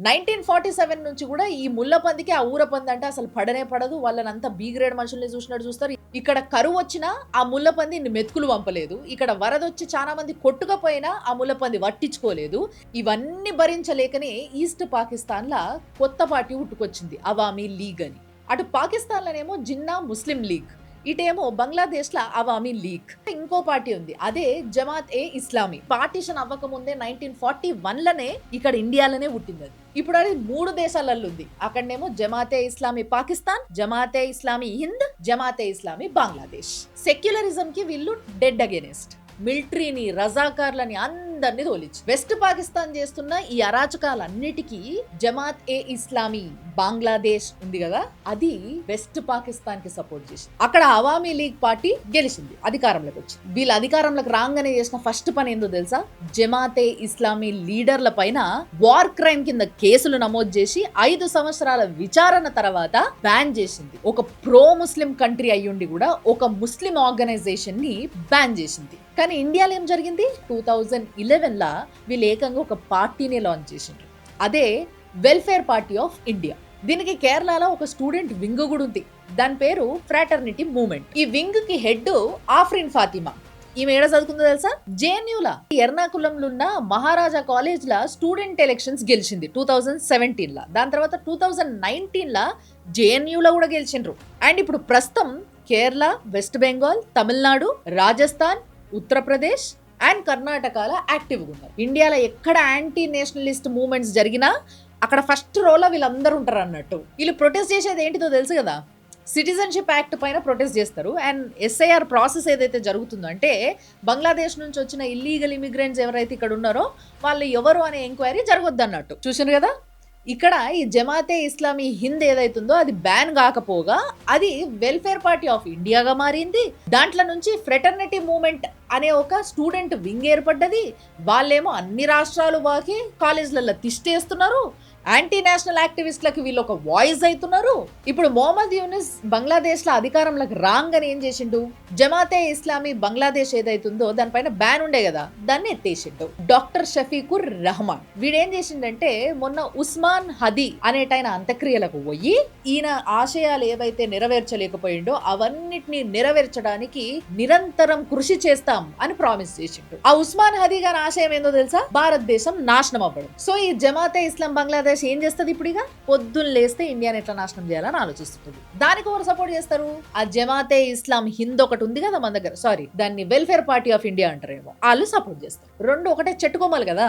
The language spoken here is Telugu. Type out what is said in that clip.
1947 నుంచి కూడా ఈ ముళ్ళపందికి ఆ ఊరపంది అంటే అసలు పడనే పడదు. వాళ్ళనంతా బి గ్రేడ్ మనుషుల్ని చూసినట్టు చూస్తారు. ఇక్కడ కరువు వచ్చినా ఆ ముళ్ళపంది ఇన్ని మెతుకులు పంపలేదు. ఇక్కడ వరదొచ్చి చాలా మంది కొట్టుకపోయినా ఆ ముళ్ళపంది పట్టించుకోలేదు. ఇవన్నీ భరించలేకనే ఈస్ట్ పాకిస్తాన్‌ల కొత్త పార్టీ పుట్టుకొచ్చింది, అవామీ లీగ్ అని. అటు పాకిస్తాన్‌లోనేమో జిన్నా ముస్లిం లీగ్, ఇటేమో బంగ్లాదేశ్‌ల అవామీ లీగ్. ఇంకో పార్టీ ఉంది, అదే జమాత్ ఏ ఇస్లామీ. పార్టీషన్ అవ్వక ముందే 1941లోనే ఇక్కడ ఇండియాలోనే పుట్టింది అది. ఇప్పుడు అది 3 దేశాలలో ఉంది. అక్కడనేమో జమాతే ఇస్లామీ పాకిస్తాన్, జమాతే ఇస్లామీ హింద్, జమాతే ఇస్లామీ బంగ్లాదేశ్. సెక్యులరిజం కి వీళ్ళు డెడ్ అగేనిస్ట్. మిలిటరీని, రజాకార్లని అందరినీ తోలిచ్చు. వెస్ట్ పాకిస్తాన్ చేస్తున్న ఈ అరాచకాలన్నిటికీ జమాత్ ఏ ఇస్లామీ బంగ్లాదేశ్ ఉంది కదా, అది వెస్ట్ పాకిస్తాన్ కి సపోర్ట్ చేసింది. అక్కడ అవామీ లీగ్ పార్టీ గెలిచింది, అధికారంలోకి వచ్చింది. వీళ్ళు అధికారంలోకి రాగానే చేసిన ఫస్ట్ పని ఏందో తెలుసా? జమాతే ఇస్లామీ లీడర్ల పైన వార్ క్రైమ్ కింద కేసులు నమోదు చేసి 5 సంవత్సరాల విచారణ తర్వాత బ్యాన్ చేసింది. ఒక ప్రో ముస్లిం కంట్రీ అయ్యుండి కూడా ఒక ముస్లిం ఆర్గనైజేషన్ ని బ్యాన్ చేసింది. కానీ ఇండియాలో ఏం జరిగింది? 2011లా వీళ్ళు ఏకంగా ఒక పార్టీని లాంచ్ చేసిండ్రు, అదే వెల్ఫేర్ పార్టీ ఆఫ్ ఇండియా. దీనికి కేరళలో ఒక స్టూడెంట్ వింగ్ కూడా ఉంది, దాని పేరు ఫ్రాటర్నిటీ మూవ్మెంట్. ఈ వింగ్ కి హెడ్ ఆఫ్రిన్ ఫాతిమా. ఈమె ఏడ చదువుకుందో తెలుసా? జేఎన్యూలా. ఎర్నాకుళంలో ఉన్న మహారాజా కాలేజ్ లా స్టూడెంట్ ఎలక్షన్స్ గెలిచింది 2017లా. దాని తర్వాత 2019లా జేఎన్యూలో కూడా గెలిచిండ్రు. అండ్ ఇప్పుడు ప్రస్తుతం కేరళ, వెస్ట్ బెంగాల్, తమిళనాడు, రాజస్థాన్, ఉత్తరప్రదేశ్ అండ్ కర్ణాటకలో యాక్టివ్గా ఉన్నారు. ఇండియాలో ఎక్కడ యాంటీ నేషనలిస్ట్ మూవ్మెంట్స్ జరిగినా అక్కడ ఫస్ట్ రోలో వీళ్ళందరూ ఉంటారు అన్నట్టు. వీళ్ళు ప్రొటెస్ట్ చేసేది ఏంటిదో తెలుసు కదా? సిటిజన్షిప్ యాక్ట్ పైన ప్రొటెస్ట్ చేస్తారు. అండ్ ఎస్ఐఆర్ ప్రాసెస్ ఏదైతే జరుగుతుందో, అంటే బంగ్లాదేశ్ నుంచి వచ్చిన ఇల్లీగల్ ఇమిగ్రెంట్స్ ఎవరైతే ఇక్కడ ఉన్నారో వాళ్ళు ఎవరు అనే ఎంక్వైరీ జరగొద్దు అన్నట్టు. చూసారు కదా, ఇక్కడ ఈ జమాతే ఇస్లామీ హింద్ ఏదైతుందో అది బ్యాన్ కాకపోగా అది వెల్ఫేర్ పార్టీ ఆఫ్ ఇండియాగా మారింది. దాంట్లో నుంచి ఫ్రెటర్నిటీ మూవ్మెంట్ అనే ఒక స్టూడెంట్ వింగ్ ఏర్పడ్డది. వాళ్ళేమో అన్ని రాష్ట్రాలు వాకి కాలేజ్లలో తిష్టేస్తున్నారు. యాంటీ నేషనల్ యాక్టివిస్ట్లకి వీళ్ళు ఒక వాయిస్ అవుతున్నారు. ఇప్పుడు మొహమ్మద్ యూనిస్ బంగ్లాదేశ్ లో అధికారంలోకి రాంగని ఏం చేసిండు? జమాతే ఇస్లామీ బంగ్లాదేశ్ ఏదైతుందో దానిపైన బ్యాన్ ఉండే కదా, దాన్ని ఎత్తేసిండు. డాక్టర్ షఫీకుర్ రహమాన్ వీడేం చేసిండంటే మొన్న ఉస్మాన్ హదీ అనేటైన అంత్యక్రియలకు పోయి ఈయన ఆశయాలు ఏవైతే నెరవేర్చలేకపోయిండో అవన్నిటిని నెరవేర్చడానికి నిరంతరం కృషి చేస్తాం అని ప్రామిస్ చేసిండు. ఆ ఉస్మాన్ హదీ గారి ఆశయం ఏందో తెలుసా? భారతదేశం నాశనం అవ్వడం. సో ఈ జమాతే ఇస్లాం బంగ్లాదేశ్ ఏం చేస్తుంది? ఇప్పుడు ఇక పొద్దున్న లేస్తే ఇండియాని ఎట్లా నాశనం చేయాలని ఆలోచిస్తుంది. దానికి ఎవరు సపోర్ట్ చేస్తారు? ఆ జమాతే ఇస్లాం హింద్ ఒకటి ఉంది కదా మన దగ్గర, సారీ దాన్ని వెల్ఫేర్ పార్టీ ఆఫ్ ఇండియా అంటారేమో, వాళ్ళు సపోర్ట్ చేస్తారు. రెండు ఒకటే చెట్టుకోమలు కదా.